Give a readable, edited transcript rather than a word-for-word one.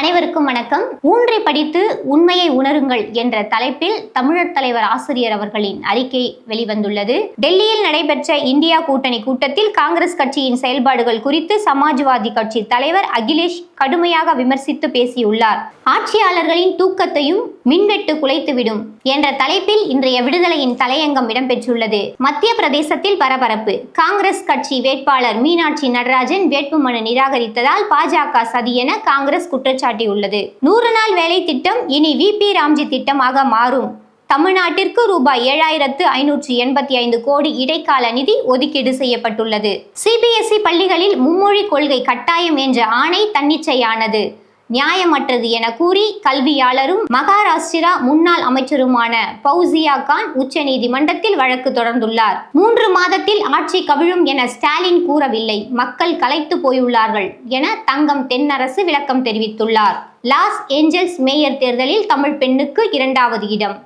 அனைவருக்கும் வணக்கம். ஊன்றை படித்து உண்மையை உணருங்கள் என்ற தலைப்பில் தமிழர் தலைவர் ஆசிரியர் அவர்களின் அறிக்கை வெளிவந்துள்ளது. டெல்லியில் நடைபெற்ற இந்தியா கூட்டணி கூட்டத்தில் காங்கிரஸ் கட்சியின் செயல்பாடுகள் குறித்து சமாஜ்வாதி கட்சி தலைவர் அகிலேஷ் கடுமையாக விமர்சித்து பேசியுள்ளார். ஆட்சியாளர்களின் தூக்கத்தையும் மின்வெட்டு குலைத்துவிடும் என்ற தலைப்பில் இன்றைய விடுதலையின் தலையங்கம் இடம்பெற்றுள்ளது. மத்திய பிரதேசத்தில் பரபரப்பு. காங்கிரஸ் கட்சி வேட்பாளர் மீனாட்சி நடராஜன் வேட்புமனு நிராகரித்ததால் பாஜக சதி என காங்கிரஸ் குற்றச்சாட்டியுள்ளது. 100 நாள் வேலை திட்டம் இனி விபி ராம்ஜி திட்டமாக மாறும். தமிழ்நாட்டிற்கு ரூபாய் 7585 கோடி இடைக்கால நிதி ஒதுக்கீடு செய்யப்பட்டுள்ளது. சிபிஎஸ்இ பள்ளிகளில் மும்மொழி கொள்கை கட்டாயம் என்ற ஆணை தன்னிச்சையானது, நியாயமற்றது என கூறி கல்வியாளரும் மகாராஷ்டிரா முன்னாள் அமைச்சருமான பௌசியா கான் உச்சநீதிமன்றத்தில் வழக்கு தொடர்ந்துள்ளார். 3 மாதத்தில் ஆட்சி கவிழும் என ஸ்டாலின் கூறவில்லை, மக்கள் கலைத்து போயுள்ளார்கள் என தங்கம் தென்னரசு விளக்கம் தெரிவித்துள்ளார். லாஸ் ஏஞ்சல்ஸ் மேயர் தேர்தலில் தமிழ் பெண்ணுக்கு 2வது இடம்.